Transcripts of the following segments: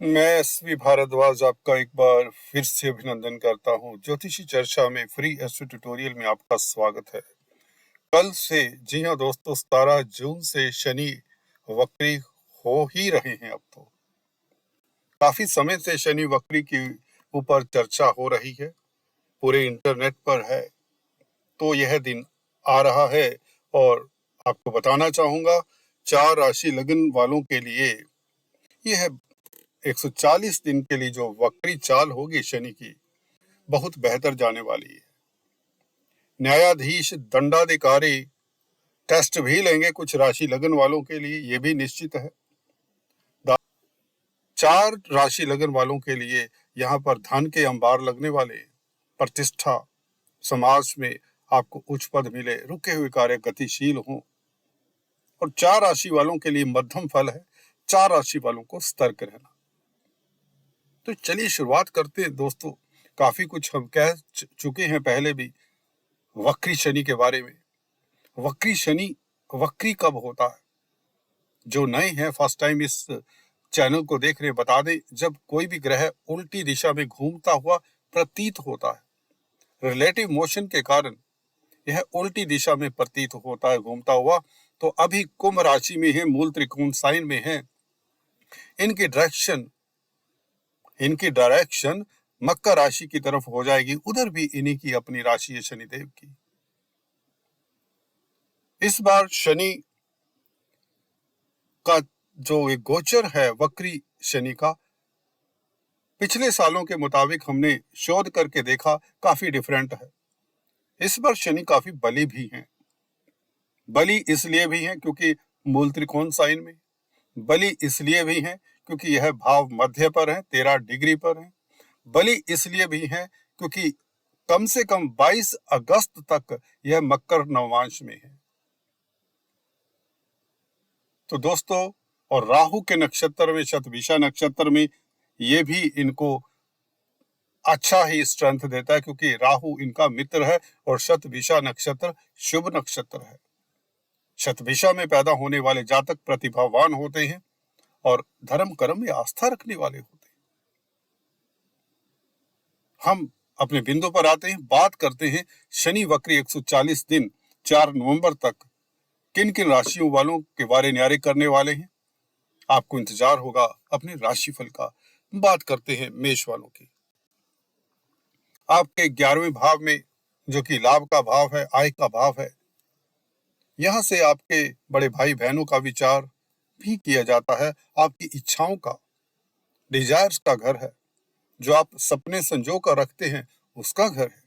मैं एसवी भारद्वाज आपका एक बार फिर से अभिनंदन करता हूं। ज्योतिषी चर्चा में फ्री एस्ट्रो ट्यूटोरियल में आपका स्वागत है। कल से, जी हां दोस्तों, 17 जून से शनि वक्री हो ही रहे हैं। अब तो काफी समय से शनि वक्री के ऊपर चर्चा हो रही है, पूरे इंटरनेट पर है। तो यह दिन आ रहा है और आपको बताना चाहूंगा, 4 राशि लगन वालों के लिए यह 140 दिन के लिए जो वक्री चाल होगी शनि की, बहुत बेहतर जाने वाली है। न्यायाधीश, दंडाधिकारी टेस्ट भी लेंगे कुछ राशि लगन वालों के लिए, यह भी निश्चित है। 4 राशि लगन वालों के लिए यहाँ पर धन के अंबार लगने वाले, प्रतिष्ठा, समाज में आपको उच्च पद मिले, रुके हुए कार्य गतिशील हों। और 4 राशि वालों के लिए मध्यम फल है, 4 राशि वालों को सतर्क रहना। तो चलिए शुरुआत करते हैं दोस्तों। काफी कुछ हम कह चुके हैं पहले भी वक्री शनि के बारे में। वक्री शनि, वक्री कब होता है? जो नए हैं, फर्स्ट टाइम इस चैनल को देख रहे हैं, बता दें, जब कोई भी ग्रह उल्टी दिशा में घूमता हुआ प्रतीत होता है, रिलेटिव मोशन के कारण यह उल्टी दिशा में प्रतीत होता है घूमता हुआ, तो अभी कुंभ राशि में है, मूल त्रिकोण साइन में है। इनकी डायरेक्शन मकर राशि की तरफ हो जाएगी, उधर भी इन्हीं की अपनी राशि है शनिदेव की। इस बार शनि का जो एक गोचर है वक्री शनि का, पिछले सालों के मुताबिक हमने शोध करके देखा, काफी डिफरेंट है। इस बार शनि काफी बली भी हैं। बली इसलिए भी हैं क्योंकि मूल त्रिकोण साइन में, बली इसलिए भी हैं क्योंकि यह भाव मध्य पर है, 13 डिग्री पर है। बली इसलिए भी है क्योंकि कम से कम 22 अगस्त तक यह मकर नवांश में है। तो दोस्तों, और राहु के नक्षत्र में, शतभिषा नक्षत्र में, ये भी इनको अच्छा ही स्ट्रेंथ देता है क्योंकि राहु इनका मित्र है और शतभिषा नक्षत्र शुभ नक्षत्र है। शतभिषा में पैदा होने वाले जातक प्रतिभावान होते हैं और धर्म कर्म में आस्था रखने वाले होते हैं। हम अपने बिंदु पर आते हैं, बात करते हैं शनि वक्री 140 दिन 4 नवंबर तक किन किन राशियों वालों के बारे न्यारे करने वाले हैं। आपको इंतजार होगा अपने राशिफल का। बात करते हैं मेष वालों की। आपके 11वें भाव में, जो कि लाभ का भाव है, आय का भाव है, यहां से आपके बड़े भाई बहनों का विचार भी किया जाता है। आपकी इच्छाओं का, डिजायर्स का घर है, जो आप सपने संजो कर रखते हैं, उसका घर है।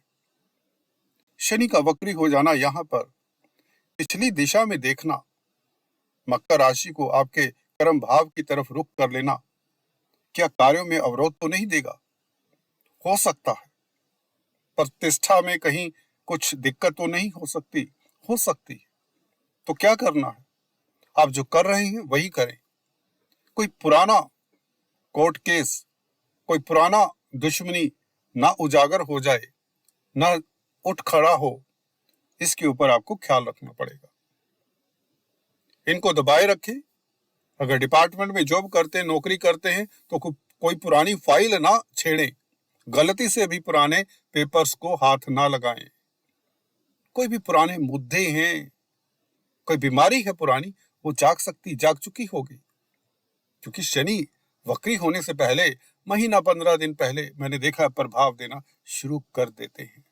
शनि का वक्री हो जाना, यहां पर पिछली दिशा में देखना, मकर राशि को आपके कर्म भाव की तरफ रुख कर लेना, क्या कार्यों में अवरोध तो नहीं देगा? हो सकता है। प्रतिष्ठा में कहीं कुछ दिक्कत तो नहीं हो सकती? हो सकती है। तो क्या करना है? आप जो कर रहे हैं वही करें। कोई पुराना कोर्ट केस, कोई पुराना दुश्मनी ना उजागर हो जाए, ना उठ खड़ा हो, इसके ऊपर आपको ख्याल रखना पड़ेगा। इनको दबाए रखें। अगर डिपार्टमेंट में जॉब करते हैं, नौकरी करते हैं, तो कोई पुरानी फाइल ना छेड़ें। गलती से भी पुराने पेपर्स को हाथ ना लगाएं। कोई भी पुराने मुद्दे हैं, कोई बीमारी है पुरानी, वो जाग चुकी होगी, क्योंकि शनि वक्री होने से पहले महीना 15 दिन पहले मैंने देखा प्रभाव देना शुरू कर देते हैं।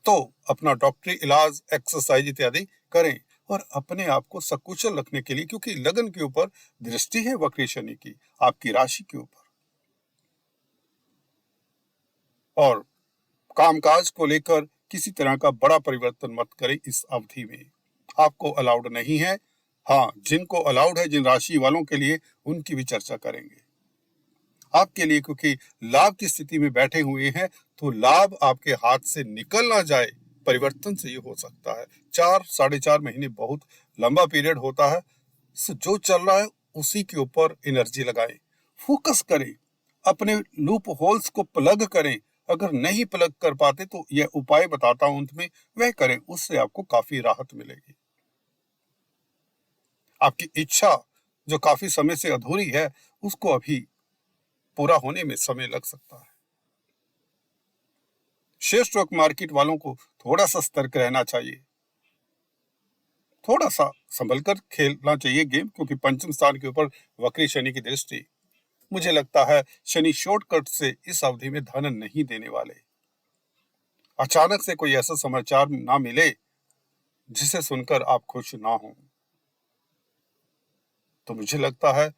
तो अपना डॉक्टरी इलाज, एक्सरसाइज इत्यादि करें और अपने आप को सकुशल रखने के लिए, क्योंकि लगन के ऊपर दृष्टि है वक्री शनि की, आपकी राशि के ऊपर। और कामकाज को लेकर किसी तरह का बड़ा परिवर्तन मत करें इस अवधि में, आपको अलाउड नहीं है। हाँ, जिनको अलाउड है, जिन राशि वालों के लिए, उनकी भी चर्चा करेंगे। आपके लिए, क्योंकि लाभ की स्थिति में बैठे हुए हैं, तो लाभ आपके हाथ से निकल ना जाए, परिवर्तन से ये हो सकता है। 4-4.5 महीने बहुत लंबा पीरियड होता है। जो चल रहा है उसी के ऊपर एनर्जी लगाएं, फोकस करें, अपने लूप होल्स को प्लग करें। अगर नहीं प्लग कर पाते तो यह उपाय बताता हूं अंत में, वह करें, उससे आपको काफी राहत मिलेगी। आपकी इच्छा जो काफी समय से अधूरी है, उसको अभी पूरा होने में समय लग सकता है। शेयर स्टॉक मार्केट वालों को थोड़ा सा सतर्क रहना चाहिए, थोड़ा सा संभल कर खेलना चाहिए गेम, क्योंकि पंचम स्थान के ऊपर वक्री शनि की दृष्टि, मुझे लगता है शनि शॉर्टकट से इस अवधि में धन नहीं देने वाले। अचानक से कोई ऐसा समाचार ना मिले जिसे सुनकर आप खुश ना हो। तो मुझे लगता है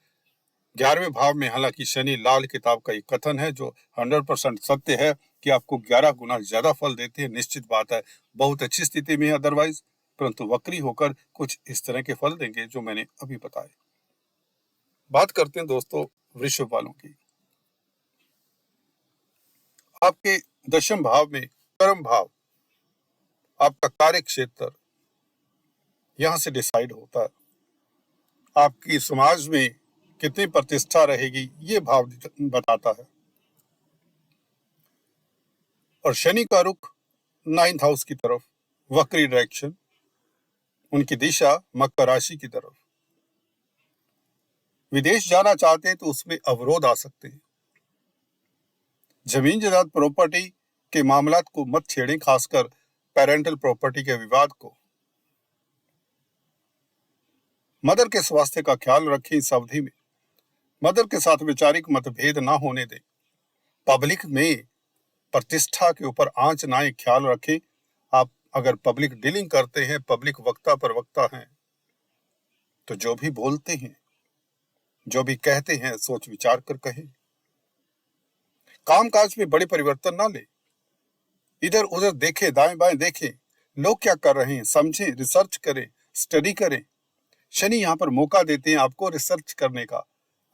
11वें भाव में हालांकि शनि लाल किताब का एक कथन है जो 100% सत्य है कि आपको 11 गुना ज्यादा फल देते हैं, निश्चित बात है बहुत अच्छी स्थिति में है अदरवाइज, परंतु वक्री होकर कुछ इस तरह के फल देंगे जो मैंने अभी बताए। बात करते हैं दोस्तों वृषभ वालों की। आपके दशम भाव में कर्म भाव, आपका कार्य क्षेत्र, यहां से डिसाइड होता है आपकी समाज में कितनी प्रतिष्ठा रहेगी, ये भाव बताता है। और शनि का रुख 9th हाउस की तरफ, वक्री डायरेक्शन, उनकी दिशा मकर राशि की तरफ। विदेश जाना चाहते हैं तो उसमें अवरोध आ सकते हैं। जमीन जायदाद प्रॉपर्टी के मामलात को मत छेड़ें, खासकर पेरेंटल प्रॉपर्टी के विवाद को। मदर के स्वास्थ्य का ख्याल रखें इस अवधि में, मदर के साथ वैचारिक मतभेद ना होने दें। पब्लिक में प्रतिष्ठा के ऊपर आंच ना आए, ख्याल रखें। आप अगर पब्लिक डीलिंग करते हैं, पब्लिक वक्ता प्रवक्ता हैं, तो जो भी बोलते हैं, जो भी कहते हैं, सोच विचार कर कहें। कामकाज में बड़े परिवर्तन ना ले, इधर उधर देखें, दाएं बाएं देखें, लोग क्या कर रहे हैं समझें, रिसर्च करें, स्टडी करें। शनि यहाँ पर मौका देते हैं आपको रिसर्च करने का,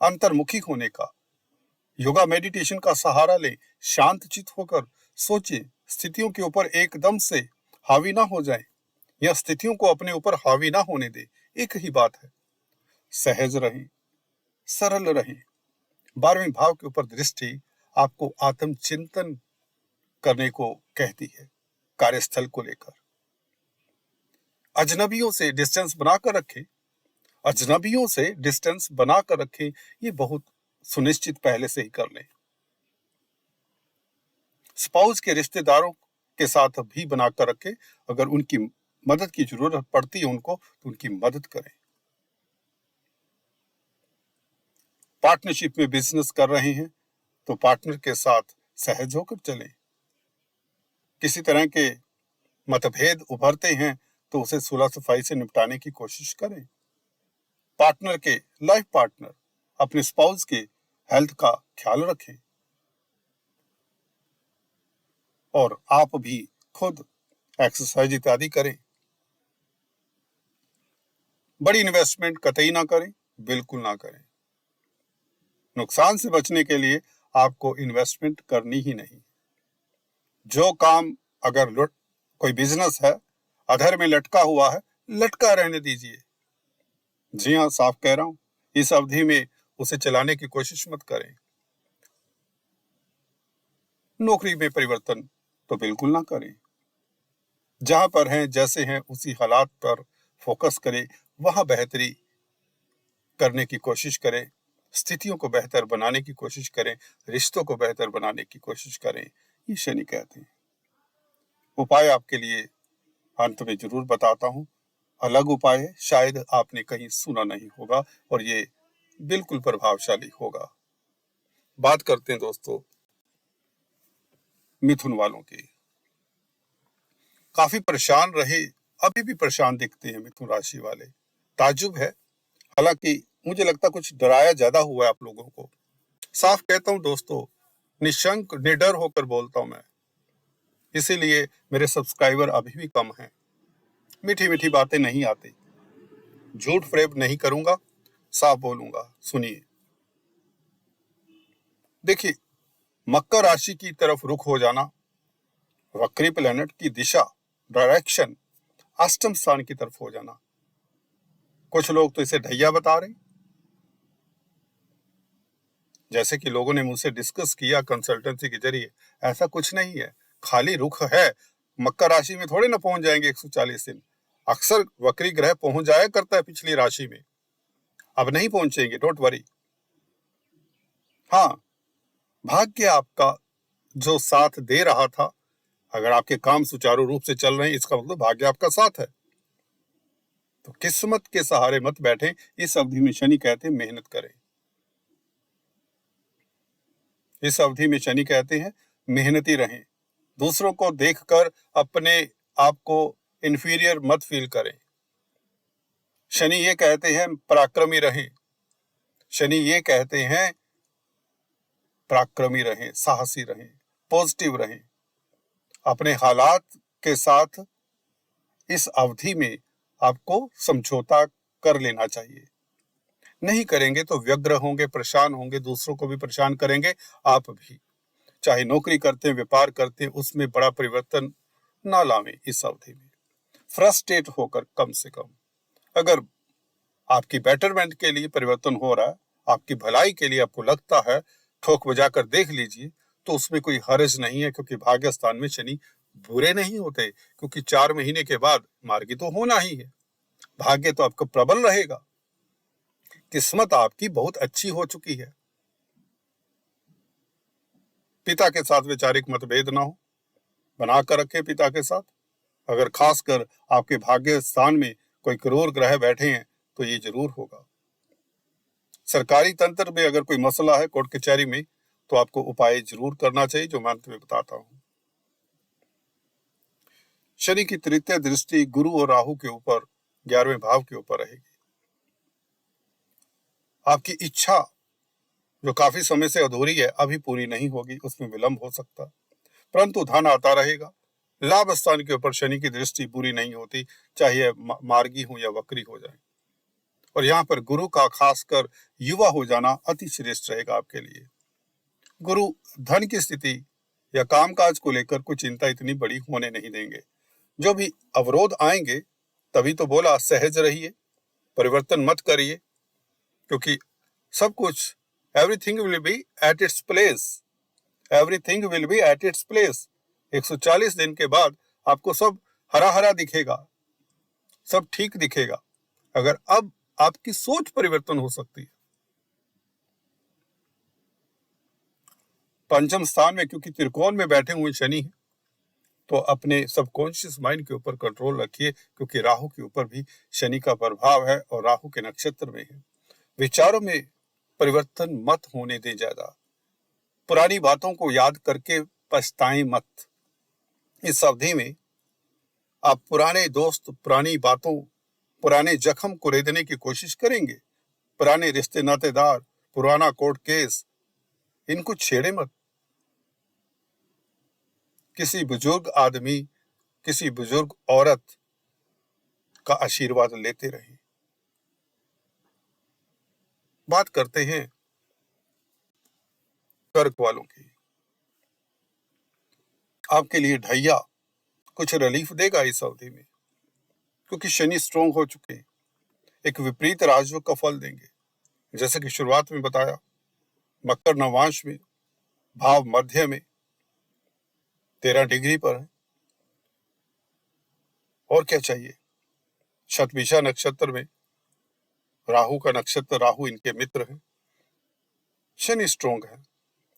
अंतर्मुखी होने का। योगा मेडिटेशन का सहारा लें, शांत चित होकर सोचें, स्थितियों के ऊपर एकदम से हावी ना हो जाए या स्थितियों को अपने ऊपर हावी ना होने दे। एक ही बात है, सहज रहें, सरल रहें। 12वें भाव के ऊपर दृष्टि आपको आत्मचिंतन करने को कहती है कार्यस्थल को लेकर। अजनबियों से डिस्टेंस बनाकर रखें, अजनबियों से डिस्टेंस बनाकर रखें, ये बहुत सुनिश्चित पहले से ही कर लें। स्पाउस के रिश्तेदारों के साथ भी बनाकर रखें, अगर उनकी मदद की जरूरत पड़ती है उनको, तो उनकी मदद करें। पार्टनरशिप में बिजनेस कर रहे हैं तो पार्टनर के साथ सहज होकर चलें। किसी तरह के मतभेद उभरते हैं तो उसे सुलह सफाई से निपटाने की कोशिश करें। पार्टनर के लाइफ पार्टनर अपने स्पाउस के हेल्थ का ख्याल रखें और आप भी खुद एक्सरसाइज इत्यादि करें। बड़ी इन्वेस्टमेंट कतई ना करें, बिल्कुल ना करें। नुकसान से बचने के लिए आपको इन्वेस्टमेंट करनी ही नहीं। जो काम अगर कोई बिजनेस है अधर में लटका हुआ है, लटका रहने दीजिए। जी हाँ, साफ कह रहा हूं, इस अवधि में उसे चलाने की कोशिश मत करें। नौकरी में परिवर्तन तो बिल्कुल ना करें। जहां पर हैं जैसे हैं उसी हालात पर फोकस करें, वहां बेहतरी करने की कोशिश करें, स्थितियों को बेहतर बनाने की कोशिश करें, रिश्तों को बेहतर बनाने की कोशिश करें, ये शनि कहते हैं। उपाय आपके लिए अंत में जरूर बताता हूं, अलग उपाय है, शायद आपने कहीं सुना नहीं होगा और ये बिल्कुल प्रभावशाली होगा। बात करते हैं दोस्तों मिथुन वालों की। काफी परेशान रहे, अभी भी परेशान दिखते हैं मिथुन राशि वाले। ताज्जुब है, हालांकि मुझे लगता कुछ डराया ज्यादा हुआ है आप लोगों को। साफ कहता हूं दोस्तों, निशंक निडर होकर बोलता हूं मैं, इसीलिए मेरे सब्सक्राइबर अभी भी कम हैं। मीठी मीठी बातें नहीं आती, झूठ फरेब नहीं करूंगा, साफ बोलूंगा। सुनिए, देखिए, मकर राशि की तरफ रुख हो जाना, वक्री प्लैनेट की दिशा डायरेक्शन अष्टम स्थान की तरफ हो जाना, कुछ लोग तो इसे ढैया बता रहे, जैसे कि लोगों ने मुझसे डिस्कस किया कंसल्टेंसी के जरिए। ऐसा कुछ नहीं है, खाली रुख है। मकर राशि में थोड़े ना पहुंच जाएंगे 140 दिन, अक्सर वक्री ग्रह पहुंच जाया करता है पिछली राशि में। अब नहीं पहुंचेंगे, डोंट वरी। हाँ, भाग्य आपका जो साथ दे रहा था, अगर आपके काम सुचारू रूप से चल रहे हैं, इसका मतलब भाग्य आपका साथ है। तो किस्मत के सहारे मत बैठें। इस अवधि में शनि कहते हैं मेहनत करें। इस अवधि में शनि कहते हैं मेहनती रहें। दूसरों को देखकर अपने आप को इंफीरियर मत फील करें। शनि ये कहते हैं पराक्रमी रहें। शनि ये कहते हैं पराक्रमी रहें, साहसी रहें, पॉजिटिव रहें। अपने हालात के साथ इस अवधि में आपको समझौता कर लेना चाहिए। नहीं करेंगे तो व्यग्र होंगे, परेशान होंगे, दूसरों को भी परेशान करेंगे, आप भी। चाहे नौकरी करते हैं, व्यापार करते हैं, उसमें बड़ा परिवर्तन ना लावें इस अवधि में। फ्रस्ट्रेट होकर कम से कम, अगर आपकी बेटरमेंट के लिए परिवर्तन हो रहा है, आपकी भलाई के लिए आपको लगता है, ठोक बजाकर देख लीजिए, तो उसमें कोई हर्ज नहीं है, क्योंकि भाग्य स्थान में शनि बुरे नहीं होते। क्योंकि 4 महीने के बाद मार्गी तो होना ही है। भाग्य तो आपका प्रबल रहेगा। किस्मत आपकी बहुत अच्छी हो चुकी है। पिता के साथ वैचारिक मतभेद ना हो, बनाकर रखें पिता के साथ। अगर खासकर आपके भाग्य स्थान में कोई क्रूर ग्रह बैठे हैं तो ये जरूर होगा। सरकारी तंत्र में अगर कोई मसला है कोर्ट कचहरी में, तो आपको उपाय जरूर करना चाहिए, जो मैं अंत में बताता हूं। शनि की तृतीय दृष्टि गुरु और राहु के ऊपर 11वें भाव के ऊपर रहेगी। आपकी इच्छा जो काफी समय से अधूरी है, अभी पूरी नहीं होगी, उसमें विलंब हो सकता है, परंतु धन आता रहेगा। लाभ स्थान के ऊपर शनि की दृष्टि पूरी नहीं होती, चाहे मार्गी हो या वक्री हो जाए। और यहाँ पर गुरु का खासकर युवा हो जाना अति श्रेष्ठ रहेगा आपके लिए। गुरु धन की स्थिति या कामकाज को लेकर कुछ चिंता इतनी बड़ी होने नहीं देंगे। जो भी अवरोध आएंगे, तभी तो बोला सहज रहिए, परिवर्तन मत करिए, क्योंकि सब कुछ everything will be at its place. Everything will be at its place. 140 दिन के बाद आपको सब हरा हरा दिखेगा, सब ठीक दिखेगा, अगर अब आपकी सोच परिवर्तन हो सकती है। पंचम स्थान में क्योंकि त्रिकोण में बैठे हुए शनि है, तो अपने सबकॉन्शियस माइंड के ऊपर कंट्रोल रखिए, क्योंकि राहु के ऊपर भी शनि का प्रभाव है और राहु के नक्षत्र में है। विचारों में परिवर्तन मत होने दें ज्यादा। पुरानी बातों को याद करके पछताएं मत। इस अवधि में आप पुराने दोस्त, पुरानी बातों, पुराने जख्म को रेदने की कोशिश करेंगे। पुराने रिश्ते नातेदार, पुराना कोर्ट केस, इनको छेड़े मत। किसी बुजुर्ग आदमी, किसी बुजुर्ग औरत का आशीर्वाद लेते रहें। बात करते हैं कर्क वालों की। आपके लिए ढैया कुछ रिलीफ देगा इस अवधि में, क्योंकि शनि स्ट्रोंग हो चुके हैं। एक विपरीत राजयोग का फल देंगे। जैसे कि शुरुआत में बताया, मकर नवांश में, भाव मध्य में, 13 डिग्री पर है। और क्या चाहिए। शतभिषा नक्षत्र में, राहु का नक्षत्र, राहु इनके मित्र हैं। शनि स्ट्रोंग है,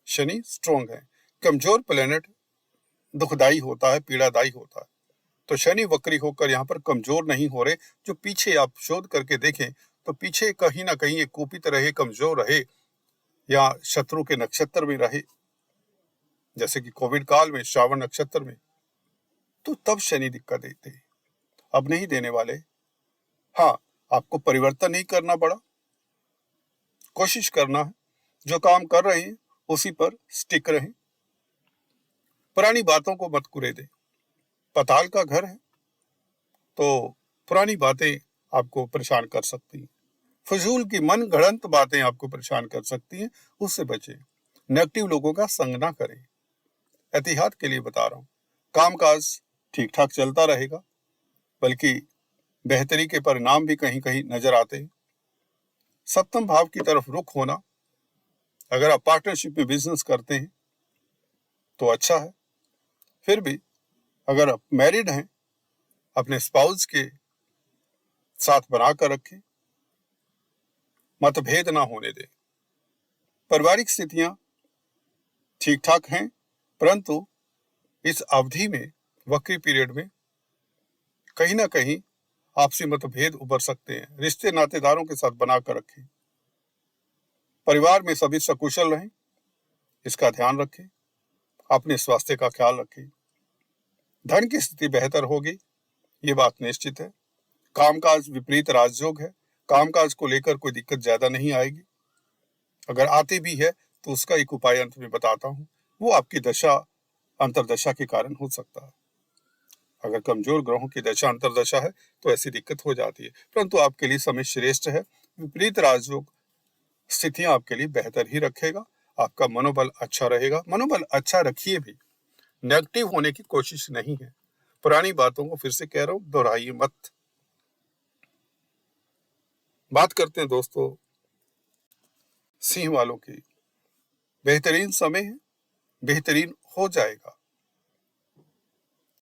शनि स्ट्रोंग है। कमजोर प्लेनेट दुखदाई होता है, पीड़ादायी होता है। तो शनि वक्री होकर यहाँ पर कमजोर नहीं हो रहे। जो पीछे आप शोध करके देखें, तो पीछे कहीं ना कहीं एक कुपित रहे, कमजोर रहे, या शत्रु के नक्षत्र में रहे, जैसे कि कोविड काल में श्रावण नक्षत्र में, तो तब शनि दिक्कत देते हैं। अब नहीं देने वाले। हाँ, आपको परिवर्तन नहीं करना पड़ा, कोशिश करना है, जो काम कर रहे हैं उसी पर स्टिक रहें। पुरानी बातों को मत कुरेदें। पताल का घर है, तो पुरानी बातें आपको परेशान कर सकती हैं। फजूल की मन गढ़ंत बातें आपको परेशान कर सकती हैं, उससे बचें। नेगेटिव लोगों का संग ना करें। एहतियात के लिए बता रहा हूं। कामकाज ठीक ठाक चलता रहेगा, बल्कि बेहतरी के परिणाम भी कहीं कहीं नजर आते हैं। सप्तम भाव की तरफ रुख होना, अगर आप पार्टनरशिप में बिजनेस करते हैं तो अच्छा है। फिर भी अगर आप मैरिड हैं, अपने स्पाउस के साथ बनाकर रखें। मतभेद ना होने दें। पारिवारिक स्थितियां ठीक ठाक हैं, परंतु इस अवधि में, वक्री पीरियड में, कहीं ना कहीं आपसी मतभेद उभर सकते हैं। रिश्ते नातेदारों के साथ बनाकर रखें। परिवार में सभी सकुशल रहें, इसका ध्यान रखें। अपने स्वास्थ्य का ख्याल रखें। धन की स्थिति बेहतर होगी, ये बात निश्चित है। कामकाज विपरीत राजयोग है। कामकाज को लेकर कोई दिक्कत ज्यादा नहीं आएगी। अगर आती भी है तो उसका एक उपाय अंत में बताता हूं। वो आपकी दशा अंतरदशा के कारण हो सकता है। अगर कमजोर ग्रहों की दशा अंतरदशा है तो ऐसी दिक्कत हो जाती है, परंतु आपके लिए समय श्रेष्ठ है। विपरीत राजयोग स्थितियां आपके लिए बेहतर ही रखेगा। आपका मनोबल अच्छा रहेगा। मनोबल अच्छा रखिए भी, नेगेटिव होने की कोशिश नहीं है। पुरानी बातों को फिर से कह रहा हूं, दोहराइए मत। बात करते हैं दोस्तों सिंह वालों की। बेहतरीन समय है, बेहतरीन हो जाएगा,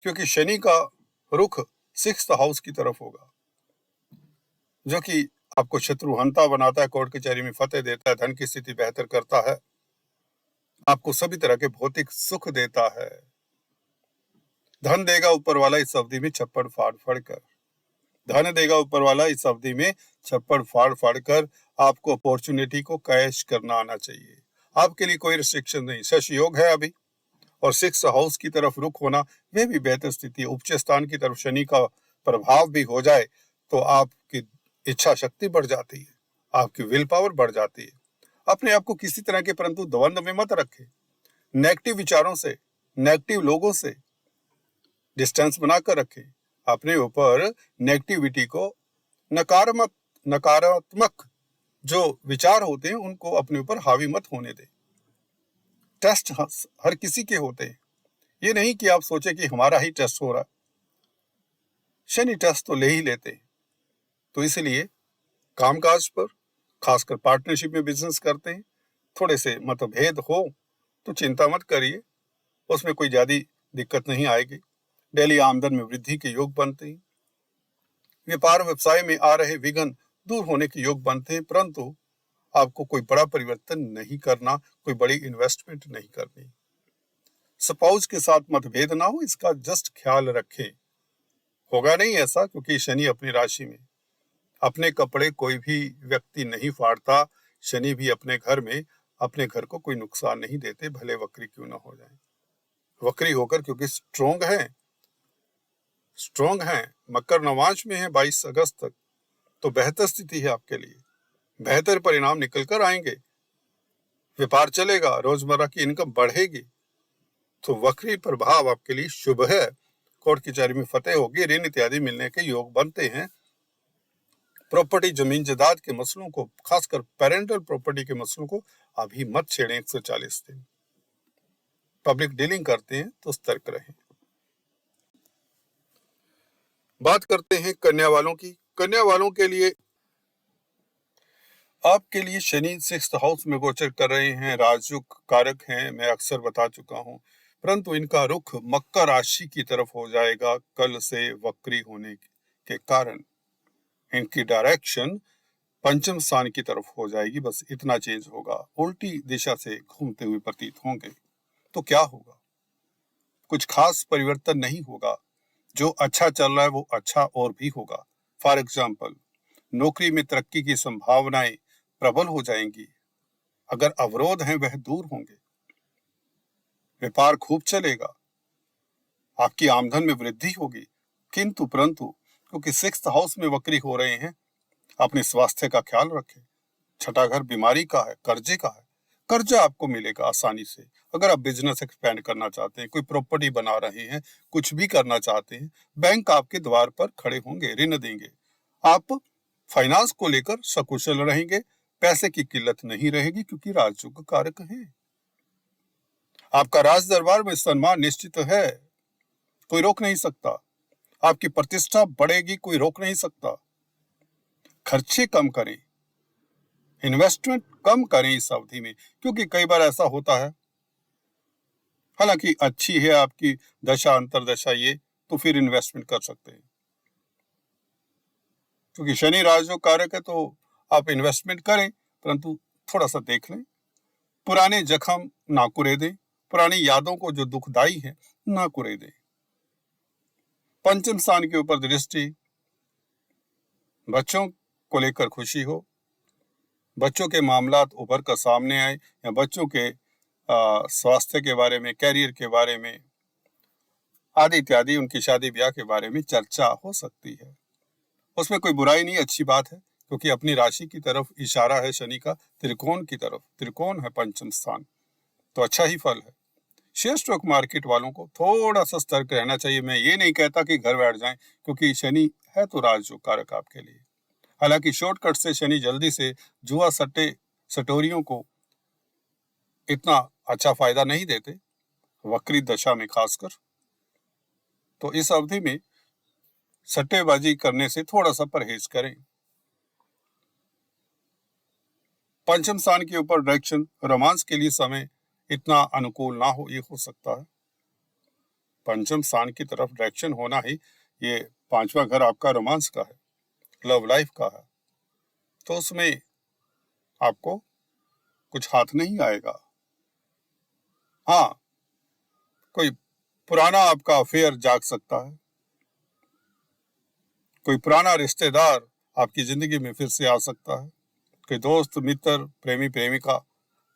क्योंकि शनि का रुख 6th हाउस की तरफ होगा, जो कि आपको शत्रुहंता बनाता है, कोर्ट कचहरी में फतेह देता है, धन की स्थिति बेहतर करता है, आपको सभी तरह के भौतिक सुख देता है। धन देगा ऊपर वाला इस अवधि में छप्पड़ फाड़ फाड़ कर। धन देगा ऊपर वाला इस अवधि में छप्पड़ फाड़ फाड़ कर। आपको अपॉर्चुनिटी को कैश करना आना चाहिए। आपके लिए कोई रिस्ट्रिक्शन नहीं। शश योग है अभी, और 6th हाउस की तरफ रुख होना वह भी बेहतर स्थिति है। उच्च स्थान की तरफ शनि का प्रभाव भी हो जाए तो आपकी इच्छा शक्ति बढ़ जाती है, आपकी विल पावर बढ़ जाती है। अपने आप को किसी तरह के परंतु द्वंद्व में मत रखें। नेगेटिव विचारों से, नेगेटिव लोगों से डिस्टेंस बनाकर रखें। अपने ऊपर नेगेटिविटी को, नकारात्मक जो विचार होते हैं उनको अपने ऊपर हावी मत होने दें। टेस्ट हर किसी के होते हैं। ये नहीं कि आप सोचे कि हमारा ही टेस्ट हो रहा है। शनि टेस्ट तो ले ही लेते हैं। तो इसलिए कामकाज पर, खासकर पार्टनरशिप में बिजनेस करते हैं, थोड़े से मतभेद हो तो चिंता मत करिए, उसमें कोई ज्यादा दिक्कत नहीं आएगी। डेली आमदन में वृद्धि के योग बनते हैं। व्यापार व्यवसाय में आ रहे विघ्न दूर होने के योग बनते हैं, परंतु आपको कोई बड़ा परिवर्तन नहीं करना, कोई बड़ी इन्वेस्टमेंट नहीं करनी। स्पाउस के साथ मतभेद ना हो, इसका जस्ट ख्याल रखें। होगा नहीं ऐसा, क्योंकि शनि अपनी राशि में। अपने कपड़े कोई भी व्यक्ति नहीं फाड़ता। शनि भी अपने घर में अपने घर को कोई नुकसान नहीं देते, भले वक्री क्यों ना हो जाए। वक्री होकर क्योंकि स्ट्रोंग है, मकर नवांश में है 22 अगस्त तक, तो बेहतर स्थिति है आपके लिए। बेहतर परिणाम निकल कर आएंगे। व्यापार चलेगा, रोजमर्रा की इनकम बढ़ेगी, तो वक्री प्रभाव आपके लिए शुभ है। कोर्ट कचहरी में फतेह होगी, ऋण इत्यादि मिलने के योग बनते हैं। प्रॉपर्टी, जमीन जायदाद के मसलों को, खासकर पेरेंटल प्रॉपर्टी के मसलों को अभी मत छेड़ें 140 दिन। पब्लिक डीलिंग करते हैं तो सतर्क रहें। बात करते हैं कन्या वालों की। कन्या वालों के लिए, आपके लिए शनि 6th हाउस में गोचर कर रहे हैं। राजयोग कारक हैं, मैं अक्सर बता चुका हूं, परंतु इनका रुख मकर राशि की तरफ हो जाएगा कल से वक्री होने के कारण। इनकी डायरेक्शन पंचम स्थान की तरफ हो जाएगी, बस इतना चेंज होगा। उल्टी दिशा से घूमते हुए प्रतीत होंगे। तो क्या होगा? कुछ खास परिवर्तन नहीं होगा। जो अच्छा चल रहा है वो अच्छा और भी होगा। फॉर एग्जाम्पल, नौकरी में तरक्की की संभावनाएं प्रबल हो जाएंगी। अगर अवरोध हैं वह दूर होंगे। व्यापार खूब चलेगा। आपकी आमदन में वृद्धि होगी। किंतु परंतु क्योंकि 6th हाउस में वक्री हो रहे हैं, अपने स्वास्थ्य का ख्याल रखें। छठा घर बीमारी का है, कर्जे का है। कर्जा आपको मिलेगा आसानी से। अगर आप बिजनेस एक्सपेंड करना चाहते हैं, कोई प्रॉपर्टी बना रहे हैं, कुछ भी करना चाहते हैं, बैंक आपके द्वार पर खड़े होंगे, ऋण देंगे। आप फाइनेंस को लेकर सकुशल रहेंगे। पैसे की किल्लत नहीं रहेगी, क्योंकि राजयोग कारक है। आपका राज दरबार में सम्मान निश्चित है, कोई रोक नहीं सकता। आपकी प्रतिष्ठा बढ़ेगी, कोई रोक नहीं सकता। खर्चे कम करें, इन्वेस्टमेंट कम करें इस अवधि में, क्योंकि कई बार ऐसा होता है, हालांकि अच्छी है आपकी दशा अंतरदशा ये, तो फिर इन्वेस्टमेंट कर सकते हैं, क्योंकि शनि राजयोग कारक है, तो आप इन्वेस्टमेंट करें, परंतु थोड़ा सा देख लें, पुराने जख्म ना कुरेदें, पुरानी यादों को जो दुखदाई है ना कुरेदें। पंचम स्थान के ऊपर दृष्टि, बच्चों को लेकर खुशी हो, बच्चों के मामलात उभर कर सामने आए, या बच्चों के स्वास्थ्य के बारे में, कैरियर के बारे में आदि इत्यादि, उनकी शादी ब्याह के बारे में चर्चा हो सकती है। उसमें कोई बुराई नहीं, अच्छी बात है, क्योंकि अपनी राशि की तरफ इशारा है शनि का, त्रिकोण की तरफ। त्रिकोण है पंचम स्थान, तो अच्छा ही फल है। शेयर स्टॉक मार्केट वालों को थोड़ा सा सतर्क रहना चाहिए। मैं ये नहीं कहता कि घर बैठ जाएं, क्योंकि शनि है तो राजयोग कारक आपके लिए। हालांकि शॉर्टकट से शनि जल्दी से जुआ सट्टे सटोरियों को इतना अच्छा फायदा नहीं देते, वक्री दशा में खासकर। तो इस अवधि में सट्टेबाजी करने से थोड़ा सा परहेज करें। पंचम स्थान के ऊपर डायरेक्शन, रोमांस के लिए समय इतना अनुकूल ना हो, ये हो सकता है। पंचम स्थान की तरफ डायरेक्शन होना ही, ये पांचवा घर आपका रोमांस का है, लव लाइफ का है, तो उसमें आपको कुछ हाथ नहीं आएगा। हाँ, कोई पुराना आपका अफेयर जाग सकता है, कोई पुराना रिश्तेदार आपकी जिंदगी में फिर से आ सकता है, कोई दोस्त मित्र प्रेमी प्रेमिका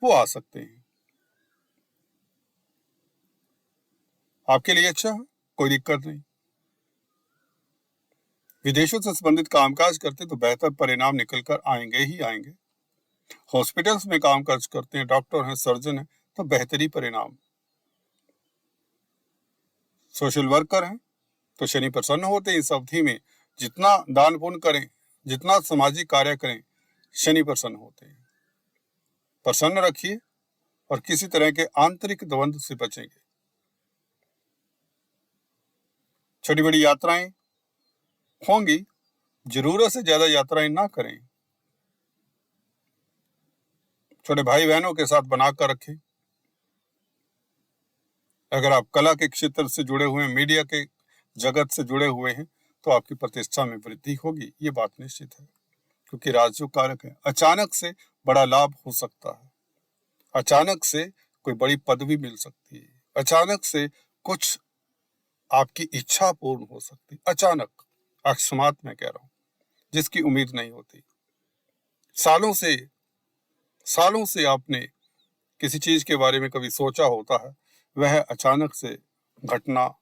वो आ सकते हैं। आपके लिए अच्छा है, कोई दिक्कत नहीं। विदेशों से संबंधित कामकाज करते तो बेहतर परिणाम निकलकर आएंगे ही आएंगे। हॉस्पिटल्स में कामकाज करते हैं, डॉक्टर हैं, सर्जन हैं, तो बेहतरी परिणाम। सोशल वर्कर हैं तो शनि प्रसन्न होते हैं इस अवधि में। जितना दान पुण्य करें, जितना सामाजिक कार्य करें, शनि प्रसन्न होते हैं। प्रसन्न रखिए और किसी तरह के आंतरिक द्वंद्व से बचेंगे। छोटी बड़ी यात्राएं होंगी, जरूरत से ज्यादा यात्राएं ना करें। छोटे भाई बहनों के साथ बनाकर रखें। अगर आप कला के क्षेत्र से जुड़े हुए हैं, मीडिया के जगत से जुड़े हुए हैं, तो आपकी प्रतिष्ठा में वृद्धि होगी, ये बात निश्चित है, क्योंकि राजयोग कारक है। अचानक से बड़ा लाभ हो सकता है, अचानक से कोई बड़ी पदवी मिल सकती है, अचानक से कुछ आपकी इच्छा पूर्ण हो सकती है, अचानक, अकस्मात मैं कह रहा हूं, जिसकी उम्मीद नहीं होती। सालों से आपने किसी चीज के बारे में कभी सोचा होता है, वह अचानक से घटना,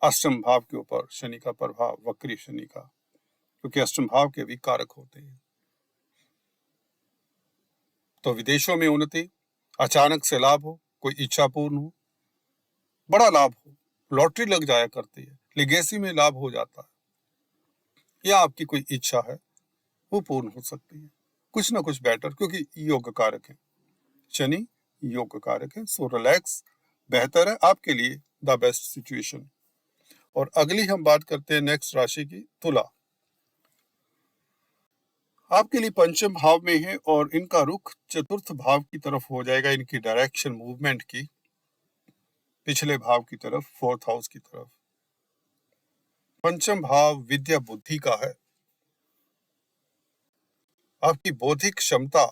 अष्टम भाव के ऊपर शनि का प्रभाव, वक्री शनि का, क्योंकि अष्टम भाव के भी कारक होते हैं। तो विदेशों में उन्नति, अचानक से लाभ हो, कोई इच्छा पूर्ण हो, बड़ा लाभ हो, लॉटरी लग जाया करती है, लिगेसी में लाभ हो जाता है, या आपकी कोई इच्छा है वो पूर्ण हो सकती है, कुछ ना कुछ बेटर, क्योंकि योग कारक है, शनि योग कारक है। सो रिलैक्स, बेहतर है आपके लिए, द बेस्ट सिचुएशन। और अगली हम बात करते हैं नेक्स्ट राशि की, तुला। आपके लिए पंचम भाव में है और इनका रुख चतुर्थ भाव की तरफ हो जाएगा, इनकी डायरेक्शन मूवमेंट की पिछले भाव की तरफ, फोर्थ हाउस की तरफ। पंचम भाव विद्या बुद्धि का है। आपकी बौद्धिक क्षमता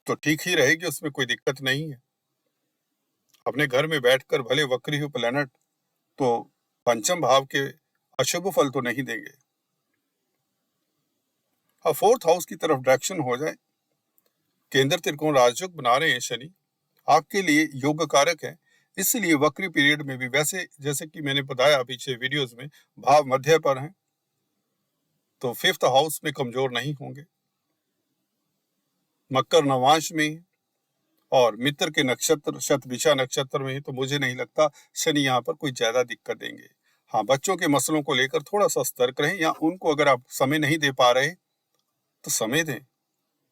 तो ठीक ही रहेगी, उसमें कोई दिक्कत नहीं है। अपने घर में बैठकर भले वक्री हो प्लैनेट, तो पंचम भाव के अशुभ फल तो नहीं देंगे। अब फोर्थ हाउस की तरफ डायरेक्शन हो जाए, केंद्र त्रिकोण राजयोग बना रहे हैं शनि, आपके लिए योग कारक है, इसलिए वक्री पीरियड में भी, वैसे जैसे कि मैंने बताया पीछे वीडियोस में, भाव मध्य पर हैं, तो फिफ्थ हाउस में कमजोर नहीं होंगे। मकर नवांश में और मित्र के नक्षत्र शतभिषा नक्षत्र में है, तो मुझे नहीं लगता शनि यहाँ पर कोई ज्यादा दिक्कत देंगे। हाँ, बच्चों के मसलों को लेकर थोड़ा सा सतर्क रहें, या उनको अगर आप समय नहीं दे पा रहे तो समय दें।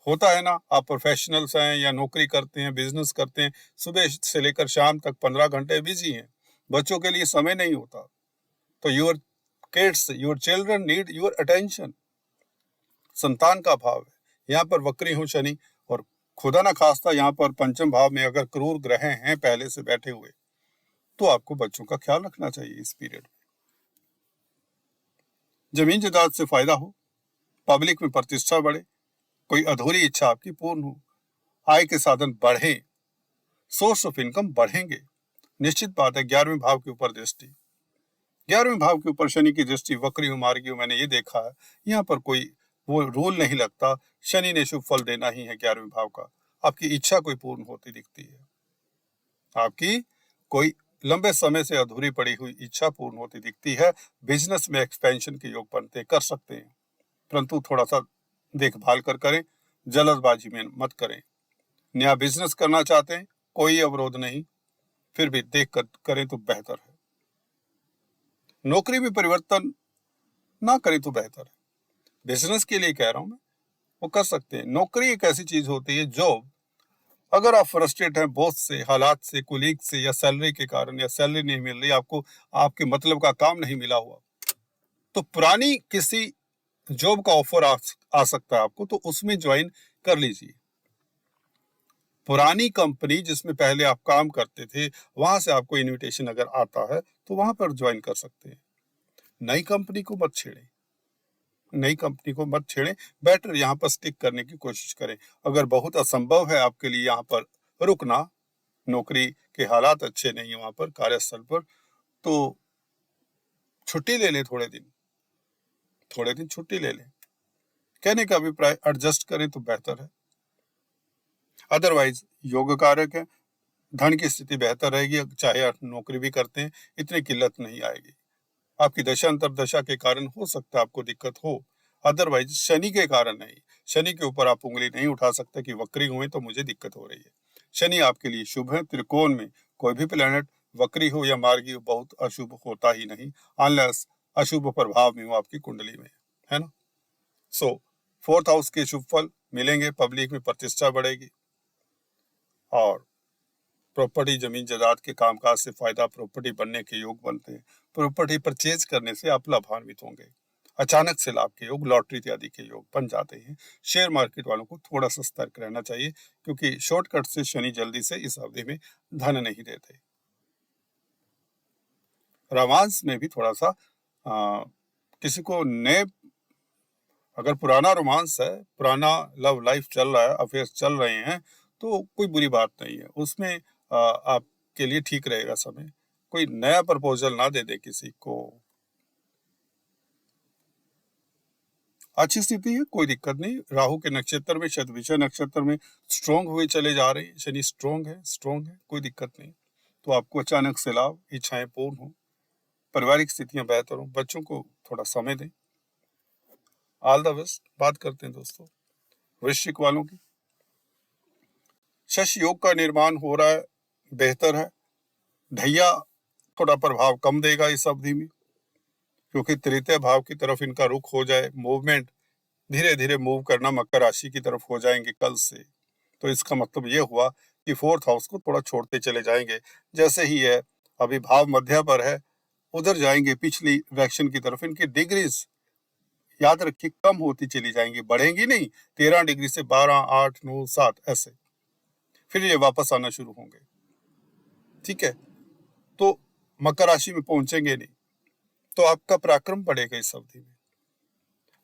होता है ना, आप प्रोफेशनल्स हैं या नौकरी करते हैं, बिजनेस करते हैं, सुबह से लेकर शाम तक 15 घंटे बिजी हैं, बच्चों के लिए समय नहीं होता, तो your kids, your children need your attention. संतान का भाव है, यहाँ पर वक्री हो शनि, और खुदा ना खास्ता यहाँ पर पंचम भाव में अगर क्रूर ग्रह हैं पहले से बैठे हुए, तो आपको बच्चों का ख्याल रखना चाहिए इस पीरियड में। जमीन जायदाद से फायदा हो, पब्लिक में प्रतिष्ठा बढ़े, कोई अधूरी इच्छा आपकी पूर्ण हो, आय के साधन बढ़े, सोर्स ऑफ इनकम बढ़ेंगे। निश्चित बात है 11वें भाव के ऊपर दृष्टि, 11वें भाव के ऊपर शनि की दृष्टि वक्री हो मार्गी हो, मैंने ये देखा है। यहाँ पर कोई वो रूल नहीं लगता, शनि ने शुभ फल देना ही है 11वें भाव का। आपकी इच्छा कोई पूर्ण होती दिखती है, आपकी कोई लंबे समय से अधूरी पड़ी हुई इच्छा पूर्ण होती दिखती है। बिजनेस में एक्सपेंशन के योग बनते कर सकते हैं, परंतु थोड़ा सा देखभाल कर करें, जल्दबाजी में मत करें। नया बिजनेस करना चाहते हैं, कोई अवरोध नहीं, फिर भी देख कर करें तो बेहतर है। नौकरी में परिवर्तन ना करें तो बेहतर है। बिजनेस के लिए कह रहा हूं मैं, वो कर सकते हैं। नौकरी एक ऐसी चीज होती है, जॉब, अगर आप फ्रस्ट्रेट हैं बॉस से, हालात से, कुलीग से, या सैलरी के कारण, या सैलरी नहीं मिल रही आपको, आपके मतलब का काम नहीं मिला हुआ, तो पुरानी किसी जॉब का ऑफर आ सकता है आपको, तो उसमें ज्वाइन कर लीजिए। पुरानी कंपनी जिसमें पहले आप काम करते थे, वहां से आपको इनविटेशन अगर आता है तो वहां पर ज्वाइन कर सकते हैं। नई कंपनी को मत छेड़ें, नई कंपनी को मत छेड़ें, बेटर यहाँ पर स्टिक करने की कोशिश करें। अगर बहुत असंभव है आपके लिए यहाँ पर रुकना, नौकरी के हालात अच्छे नहीं है वहां पर कार्यस्थल पर, तो छुट्टी ले लें, थोड़े दिन छुट्टी ले लें। कहने का अभिप्राय एडजस्ट करें तो बेहतर है। अदरवाइज योग कारक है, धन की स्थिति बेहतर रहेगी, चाहे आप नौकरी भी करते हैं, इतनी किल्लत नहीं आएगी। आपकी दशा अंतरदशा के कारण हो सकता है आपको दिक्कत हो, अदरवाइज शनि के कारण नहीं। शनि के ऊपर आप उंगली नहीं उठा सकते कि वक्री हुए तो मुझे दिक्कत हो रही है। शनि आपके लिए शुभ है। त्रिकोण में कोई भी प्लेनेट वक्री हो या मार्गी हो बहुत अशुभ होता ही नहीं, अनलेस अशुभ प्रभाव में हो आपकी कुंडली में, है ना। सो 4th हाउस के शुभ फल मिलेंगे, पब्लिक में प्रतिष्ठा बढ़ेगी, और प्रॉपर्टी जमीन जायदाद के कामकाज से फायदा, प्रॉपर्टी बनने के योग बनते हैं। प्रॉपर्टी परचेज करने से आप लाभान्वित होंगे। अचानक से लाभ के योग, लॉटरी इत्यादि के योग बन जाते हैं। शेयर मार्केट वालों को थोड़ा सा सतर्क रहना चाहिए, क्योंकि शॉर्टकट से शनि जल्दी से इस अवधि में धन नहीं देते। रोमांस में भी थोड़ा सा किसी को नए, अगर पुराना रोमांस है, पुराना लव लाइफ चल रहा है, अफेयर चल रहे हैं, तो कोई बुरी बात नहीं है उसमें, आपके लिए ठीक रहेगा समय। कोई नया प्रपोजल ना दे दे किसी को। अच्छी स्थिति है, कोई दिक्कत नहीं। राहु के नक्षत्र में, शतभिषा नक्षत्र में स्ट्रोंग हुए चले जा रहे हैं, शनि स्ट्रोंग है, कोई दिक्कत नहीं। तो आपको अचानक से लाभ, इच्छाएं पूर्ण हो, पारिवारिक स्थितियां बेहतर हो, बच्चों को थोड़ा समय दें। All the best. बात करते हैं दोस्तों वृश्चिक वालों की। शश योग का निर्माण हो रहा है, बेहतर है। ढैया थोड़ा प्रभाव कम देगा इस अवधि में, क्योंकि तृतीय भाव की तरफ इनका रुख हो जाए, मूवमेंट धीरे धीरे मूव करना मकर राशि की तरफ हो जाएंगे कल से। तो इसका मतलब ये हुआ कि 4th हाउस को थोड़ा छोड़ते चले जाएंगे। जैसे ही है अभी भाव मध्य पर है, उधर जाएंगे पिछली डायरेक्शन की तरफ, इनकी डिग्रीज याद रखिए कम होती चली जाएंगी, बढ़ेंगी नहीं। 13 डिग्री से 12, 8, 9, 7 ऐसे, फिर ये वापस आना शुरू होंगे। ठीक है, तो मकर राशि में पहुंचेंगे नहीं, तो आपका पराक्रम बढ़ेगा इस अवधि में,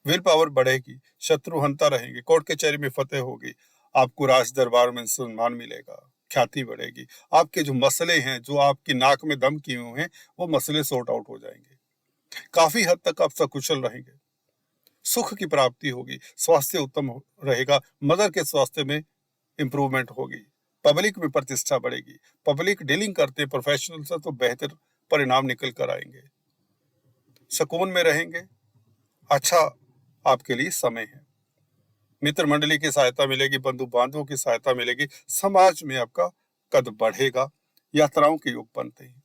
विल पावर बढ़ेगी, शत्रु हंता रहेंगे, कोर्ट कचहरी में फतेह होगी, आपको राज दरबार में सम्मान मिलेगा, ख्याति बढ़ेगी। आपके जो मसले हैं, जो आपकी नाक में दम किए हुए हैं, वो मसले सॉर्ट आउट हो जाएंगे। काफी हद तक आप सकुशल रहेंगे, सुख की प्राप्ति होगी, स्वास्थ्य उत्तम रहेगा, मदर के स्वास्थ्य में इंप्रूवमेंट होगी, पब्लिक में प्रतिष्ठा बढ़ेगी। पब्लिक डीलिंग करते प्रोफेशनल से तो बेहतर परिणाम निकल कर आएंगे, सुकून में रहेंगे। अच्छा आपके लिए समय है, मित्र मंडली की सहायता मिलेगी, बंधु बांधवों की सहायता मिलेगी, समाज में आपका कद बढ़ेगा, यात्राओं के योग बनते हैं,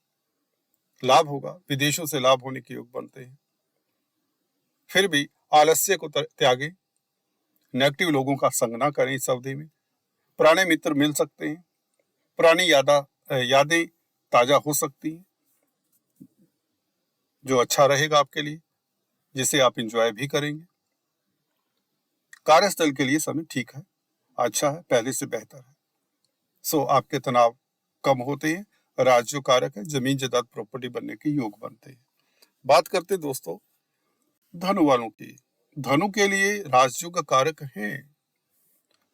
लाभ होगा, विदेशों से लाभ होने के योग बनते हैं। फिर भी आलस्य को त्यागें, नेगेटिव लोगों का संग ना करें इस अवधि में। पुराने मित्र मिल सकते हैं, पुरानी यादें ताजा हो सकती हैं, जो अच्छा रहेगा आपके लिए, जिसे आप एंजॉय भी करेंगे। कार्यस्थल के लिए समय ठीक है, अच्छा है, पहले से बेहतर है। सो आपके तनाव कम होते हैं, राजयोग कारक है, जमीन जायदाद प्रॉपर्टी बनने के योग बनते हैं। बात करते हैं दोस्तों धनु वालों की। धनु के लिए राजयोग कारक हैं,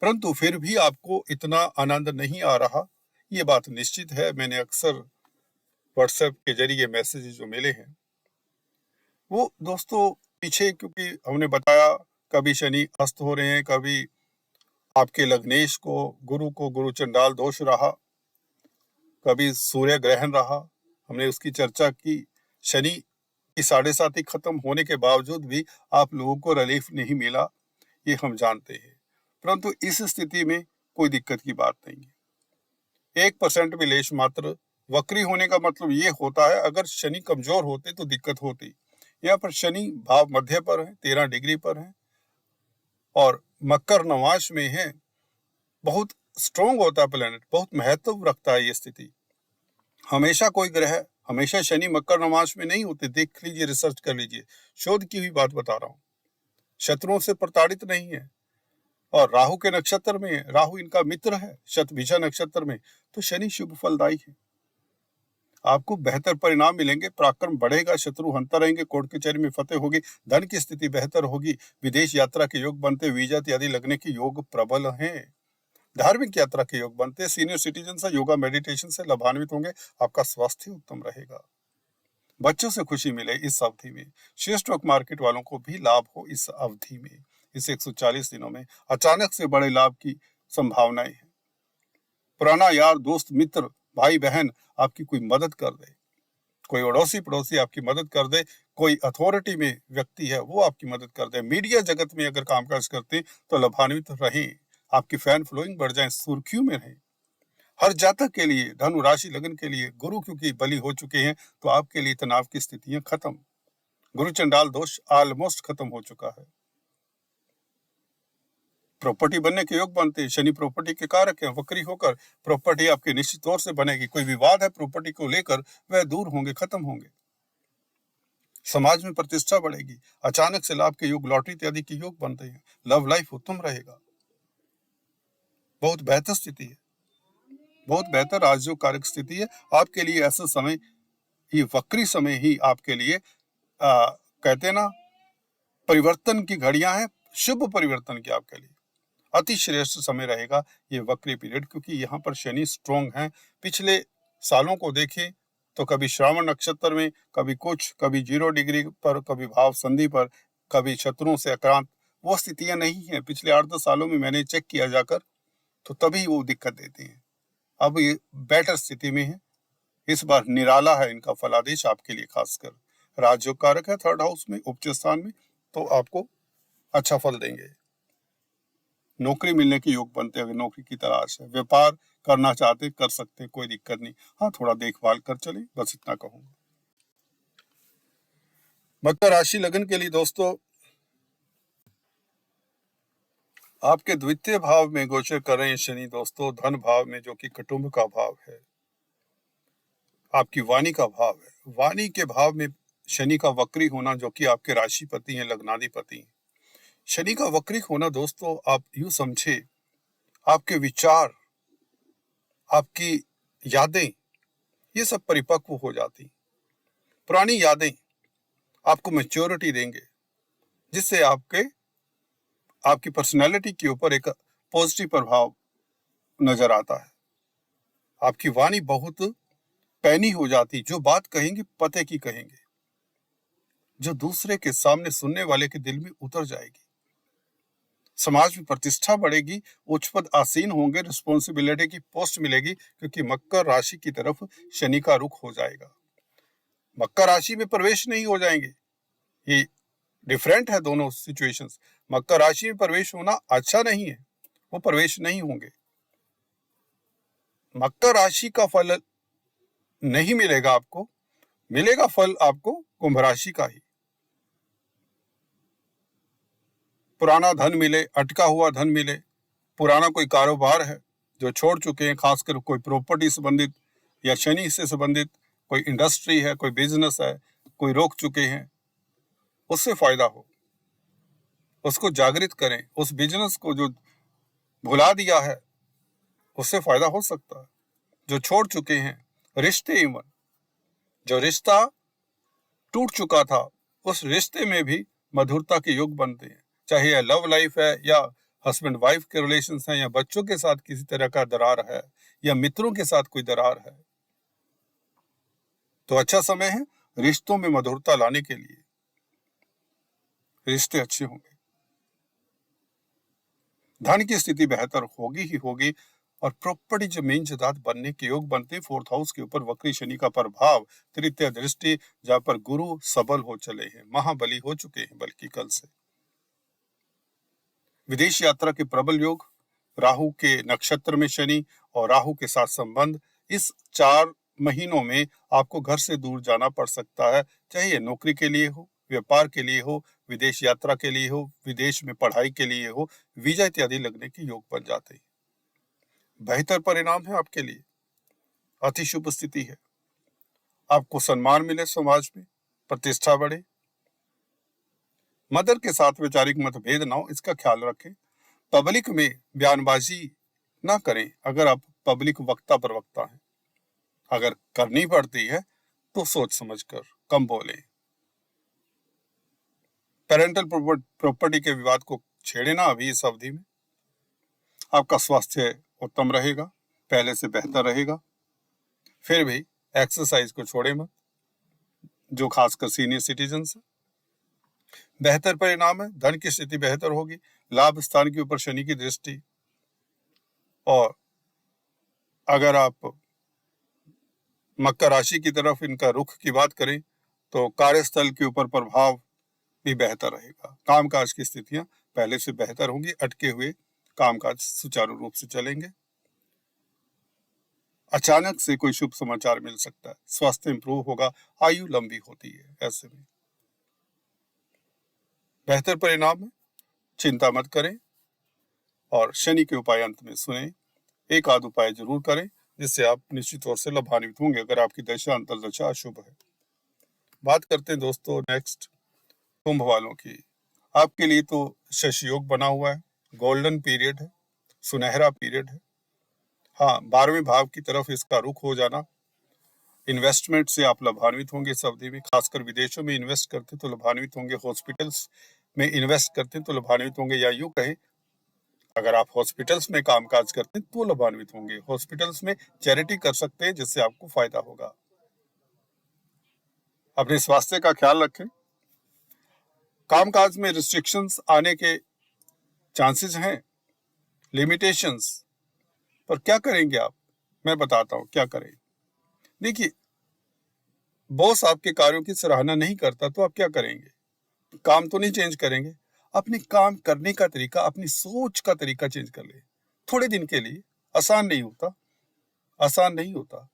परंतु फिर भी आपको इतना आनंद नहीं आ रहा, ये बात निश्चित है। मैंने अक्सर व्हाट्सएप के जरिए मैसेजेस जो मिले हैं वो दोस्तों पीछे, क्योंकि हमने बताया कभी शनि अस्त हो रहे हैं, कभी आपके लग्नेश को गुरु चंडाल दोष रहा, कभी सूर्य ग्रहण रहा, हमने उसकी चर्चा की। शनि की 7.5 खत्म होने के बावजूद भी आप लोगों को रिलीफ नहीं मिला, ये हम जानते हैं। परंतु इस स्थिति में कोई दिक्कत की बात नहीं है। 1% भी लेश मात्र वक्री होने का मतलब ये होता है, अगर शनि कमजोर होते तो दिक्कत होती। यहाँ पर शनि भाव मध्य पर है, 13 डिग्री पर है और मकर नवांश में है। बहुत स्ट्रोंग होता है प्लेनेट, बहुत महत्व रखता है ये स्थिति। हमेशा कोई ग्रह, हमेशा शनि मकर नवांश में नहीं होते, देख लीजिए, रिसर्च कर लीजिए, शोध की हुई बात बता रहा हूँ। शत्रुओं से प्रताड़ित नहीं है और राहु के नक्षत्र में है, राहु इनका मित्र है शतभिषा नक्षत्र में, तो शनि शुभ फलदायी है। आपको बेहतर परिणाम मिलेंगे, पराक्रम बढ़ेगा, शत्रु हंता रहेंगे, कोर्ट कचहरी में फतेह होगी, धन की स्थिति बेहतर होगी, विदेश यात्रा के योग बनते, वीजा इत्यादि लगने के योग प्रबल हैं, धार्मिक यात्रा के योग बनते, सीनियर सिटीजन से योगा मेडिटेशन से लाभान्वित होंगे, आपका स्वास्थ्य उत्तम रहेगा, बच्चों से खुशी मिले इस अवधि में। शेयर स्टॉक मार्केट वालों को भी लाभ हो इस अवधि में। इस 140 दिनों में अचानक से बड़े लाभ की संभावनाएं हैं। पुराना यार दोस्त मित्र भाई बहन आपकी कोई मदद कर दे, कोई अड़ोसी पड़ोसी आपकी मदद कर दे, कोई अथॉरिटी में व्यक्ति है वो आपकी मदद कर दे, मीडिया जगत में अगर कामकाज करते तो लाभान्वित रहें, आपकी फैन फॉलोइंग बढ़ जाए, सुर्खियों में रहें। हर जातक के लिए, धनु राशि लगन के लिए गुरु क्योंकि बली हो चुके हैं तो आपके लिए तनाव की स्थितियां खत्म, गुरु चंडाल दोष ऑलमोस्ट खत्म हो चुका है। प्रॉपर्टी बनने के योग बनते हैं, शनि प्रॉपर्टी के कारक हैं, वक्री होकर प्रॉपर्टी आपकी निश्चित तौर से बनेगी। कोई विवाद है प्रॉपर्टी को लेकर वह दूर होंगे, खत्म होंगे, समाज में प्रतिष्ठा बढ़ेगी, अचानक से लाभ के योग, लॉटरी इत्यादि के योग बनते हैं, लव लाइफ उत्तम रहेगा, बहुत बेहतर स्थिति है, बहुत बेहतर राजयोग कारक स्थिति है आपके लिए। ऐसा समय, ये वक्री समय ही आपके लिए कहते हैं ना, परिवर्तन की घड़ियां हैं, शुभ परिवर्तन की आपके लिए अति श्रेष्ठ समय रहेगा ये वक्री पीरियड, क्योंकि यहाँ पर शनि स्ट्रोंग है। पिछले सालों को देखें तो कभी श्रावण नक्षत्र में, कभी कुछ, कभी 0 डिग्री पर, कभी भाव संधि पर, कभी शत्रुओं से आक्रांत, वो स्थितियां नहीं है। पिछले 8-10 सालों में मैंने चेक किया जाकर, तो तभी वो दिक्कत देती है। अब ये बेटर स्थिति में है, इस बार निराला है इनका फलादेश आपके लिए, खासकर राजयोग कारक है 3rd हाउस में, उच्च स्थान में, तो आपको अच्छा फल देंगे। नौकरी मिलने के योग बनते हैं, अगर नौकरी की तलाश है, व्यापार करना चाहते कर सकते हैं, कोई दिक्कत नहीं। हाँ, थोड़ा देखभाल कर चले, बस इतना कहूंगा। मकर राशि लगन के लिए दोस्तों, आपके द्वितीय भाव में गोचर कर रहे हैं शनि दोस्तों, धन भाव में, जो कि कुटुंब का भाव है, आपकी वाणी का भाव है। वाणी के भाव में शनि का वक्री होना, जो कि आपके राशिपति हैं, लग्नाधिपति हैं। शनि का वक्री होना दोस्तों, आप यूं समझे, आपके विचार, आपकी यादें, ये सब परिपक्व हो जाती, पुरानी यादें आपको मैच्योरिटी देंगे, जिससे आपकी पर्सनैलिटी के ऊपर एक पॉजिटिव प्रभाव नजर आता है। आपकी वाणी बहुत पैनी हो जाती, जो बात कहेंगे पते की कहेंगे, जो दूसरे के सामने सुनने वाले के दिल में उतर जाएगी, समाज में प्रतिष्ठा बढ़ेगी, उच्च पद आसीन होंगे, रिस्पॉन्सिबिलिटी की पोस्ट मिलेगी, क्योंकि मकर राशि की तरफ शनि का रुख हो जाएगा। मकर राशि में प्रवेश नहीं हो जाएंगे, ये डिफरेंट है दोनों सिचुएशंस। मकर राशि में प्रवेश होना अच्छा नहीं है, वो प्रवेश नहीं होंगे। मकर राशि का फल नहीं मिलेगा आपको, मिलेगा फल आपको कुंभ राशि का ही। पुराना धन मिले, अटका हुआ धन मिले, पुराना कोई कारोबार है जो छोड़ चुके हैं, खासकर कोई प्रॉपर्टी संबंधित या शनि से संबंधित कोई इंडस्ट्री है, कोई बिजनेस है, कोई रोक चुके हैं, उससे फायदा हो, उसको जागृत करें। उस बिजनेस को जो भुला दिया है उससे फायदा हो सकता है। जो छोड़ चुके हैं रिश्ते, इवन जो रिश्ता टूट चुका था, उस रिश्ते में भी मधुरता के योग बनते हैं, चाहे यह लव लाइफ है या हस्बैंड वाइफ के रिलेशंस हैं या बच्चों के साथ किसी तरह का दरार है या मित्रों के साथ कोई दरार है, तो अच्छा समय है रिश्तों में मधुरता लाने के लिए। रिश्ते अच्छे होंगे, धन की स्थिति बेहतर होगी ही होगी और प्रॉपर्टी जमीन जायदाद बनने के योग बनते हैं। 4th हाउस के ऊपर वक्री शनि का प्रभाव, तृतीय दृष्टि, जहां पर गुरु सबल हो चले हैं, महाबली हो चुके हैं बल्कि कल से। विदेश यात्रा के प्रबल योग, राहु के नक्षत्र में शनि और राहु के साथ संबंध, इस 4 महीनों में आपको घर से दूर जाना पड़ सकता है, चाहे ये नौकरी के लिए हो, व्यापार के लिए हो, विदेश यात्रा के लिए हो, विदेश में पढ़ाई के लिए हो, वीजा इत्यादि लगने के योग बन जाते हैं। बेहतर परिणाम है आपके लिए, अति शुभ स्थिति है, आपको सम्मान मिले, समाज में प्रतिष्ठा बढ़े, मदर के साथ वैचारिक मतभेद ना हो, इसका ख्याल रखें। पब्लिक में बयानबाजी ना करें अगर आप पब्लिक वक्ता प्रवक्ता हैं, अगर करनी पड़ती है तो सोच समझकर कम बोलें। पेरेंटल प्रॉपर्टी के विवाद को छेड़े ना अभी इस अवधि में। आपका स्वास्थ्य उत्तम रहेगा, पहले से बेहतर रहेगा। फिर भी एक्सरसाइज को छोड़े मत, जो खासकर सीनियर सिटीजन है। बेहतर परिणाम है, धन की स्थिति बेहतर होगी, लाभ स्थान के ऊपर शनि की दृष्टि, और अगर आप मकर राशि की तरफ इनका रुख की बात करें तो कार्यस्थल के ऊपर प्रभाव भी बेहतर रहेगा। कामकाज की स्थितियां पहले से बेहतर होंगी, अटके हुए कामकाज सुचारू रूप से चलेंगे। अचानक से कोई शुभ समाचार मिल सकता है, स्वास्थ्य इंप्रूव होगा, आयु लंबी होती है। ऐसे में बेहतर परिणाम है, चिंता मत करें और शनि के उपाय अंत में सुने। एक आध उपाय जरूर करें जिससे आप निश्चित तौर से लाभान्वित होंगे अगर आपकी दशा अंतर्दशा अशुभ है। बात करते हैं दोस्तों नेक्स्ट कुंभ वालों की। आपके लिए तो शशि योग बना हुआ है, गोल्डन पीरियड है, सुनहरा पीरियड है। हाँ, 12वें भाव की तरफ इसका रुख हो जाना, इन्वेस्टमेंट से आप लाभान्वित होंगे इस अवधि में। खासकर विदेशों में इन्वेस्ट करते तो लाभान्वित होंगे, हॉस्पिटल्स में इन्वेस्ट करते तो लाभान्वित होंगे, या यूं कहें अगर आप हॉस्पिटल्स में कामकाज करते हैं तो लाभान्वित होंगे। हॉस्पिटल्स में चैरिटी कर सकते हैं जिससे आपको फायदा होगा। अपने स्वास्थ्य का ख्याल रखें। कामकाज में रिस्ट्रिक्शंस आने के चांसेस हैं, लिमिटेशंस, पर क्या करेंगे आप, मैं बताता हूं क्या करें। देखिए, बॉस आपके कार्यों की सराहना नहीं करता तो आप क्या करेंगे, काम तो नहीं चेंज करेंगे, अपने काम करने का तरीका, अपनी सोच का तरीका चेंज कर ले थोड़े दिन के लिए। आसान नहीं होता, आसान नहीं होता।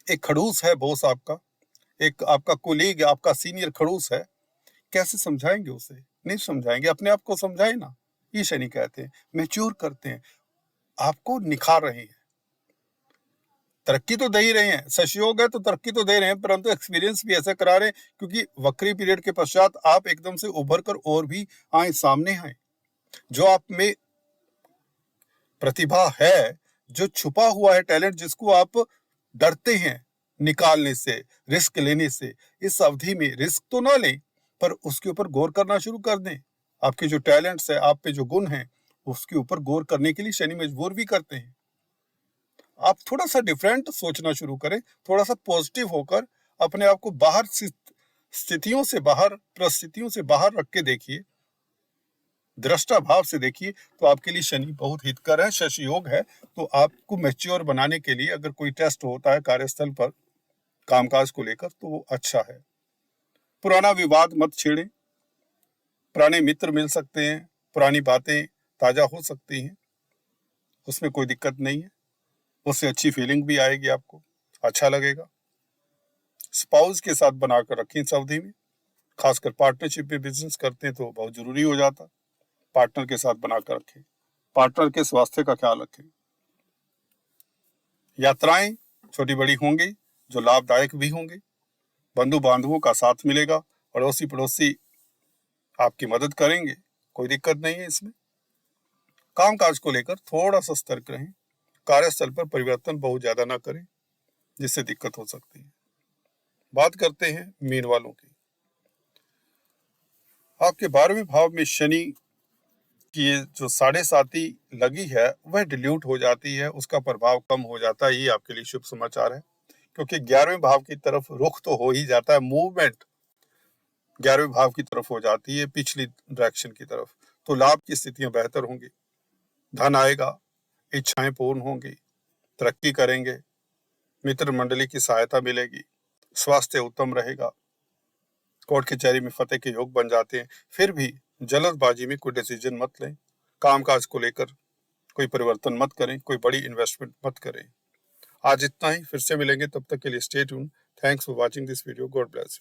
एक खड़ूस है बॉस आपका, एक आपका कोलीग, आपका सीनियर खड़ूस है, कैसे समझाएंगे उसे, नहीं समझाएंगे, अपने आप को समझाए ना। ये शनि कहते हैं, मैच्योर करते हैं, आपको निखार रहे हैं, तरक्की तो दे ही रहे हैं। सशयोग है तो तरक्की तो दे रहे हैं, परंतु एक्सपीरियंस भी ऐसा करा रहे हैं क्योंकि वक्री पीरियड के पश्चात आप एकदम से उभर कर और भी आए, सामने आए। जो आप में प्रतिभा है, जो छुपा हुआ है टैलेंट, जिसको आप डरते हैं निकालने से, रिस्क लेने से, इस अवधि में रिस्क तो ना लें पर उसके ऊपर गौर करना शुरू कर दें। आपके जो टैलेंट्स है, आप पे जो गुण है, उसके ऊपर गौर करने के लिए शनि मजबूर भी करते हैं। आप थोड़ा सा डिफरेंट सोचना शुरू करें, थोड़ा सा पॉजिटिव होकर अपने आप को बाहर स्थितियों से बाहर, परिस्थितियों से बाहर रख के देखिए, दृष्टा भाव से देखिए, तो आपके लिए शनि बहुत हितकर है, शशि योग है। तो आपको मैच्योर बनाने के लिए अगर कोई टेस्ट होता है कार्यस्थल पर कामकाज को लेकर तो वो अच्छा है। पुराना विवाद मत छेड़ें, पुराने मित्र मिल सकते हैं, पुरानी बातें ताजा हो सकती हैं, उसमें कोई दिक्कत नहीं है, उससे अच्छी फीलिंग भी आएगी, आपको अच्छा लगेगा। स्पाउस के साथ बनाकर रखें इस अवधि में, खासकर पार्टनरशिप में बिजनेस करते हैं तो बहुत जरूरी हो जाता, पार्टनर के साथ बनाकर रखें, पार्टनर के स्वास्थ्य का ख्याल रखें। यात्राएं छोटी बड़ी होंगी जो लाभदायक भी होंगी, बंधु बांधवों का साथ मिलेगा, अड़ोसी पड़ोसी आपकी मदद करेंगे, कोई दिक्कत नहीं है इसमें। कामकाज को लेकर थोड़ा सा सतर्क रहें, कार्यस्थल पर परिवर्तन बहुत ज्यादा ना करें जिससे दिक्कत हो सकती है। बात करते हैं मीन वालों की। आपके 12वें भाव में शनि की ये जो 7.5 लगी है वह डिल्यूट हो जाती है, उसका प्रभाव कम हो जाता है। ये आपके लिए शुभ समाचार है, क्योंकि 11वें भाव की तरफ रुख तो हो ही जाता है, मूवमेंट 11वें भाव की तरफ हो जाती है, पिछली डायरेक्शन की तरफ। तो लाभ की स्थितियां बेहतर होंगी, धन आएगा, इच्छाएं पूर्ण होंगी, तरक्की करेंगे, मित्र मंडली की सहायता मिलेगी, स्वास्थ्य उत्तम रहेगा, कोर्ट कचहरी में फतेह के योग बन जाते हैं। फिर भी जल्दबाजी में कोई डिसीजन मत लें, कामकाज को लेकर कोई परिवर्तन मत करें, कोई बड़ी इन्वेस्टमेंट मत करें। आज इतना ही, फिर से मिलेंगे, तब तक के लिए stay tune. Thanks for watching this video. God bless you.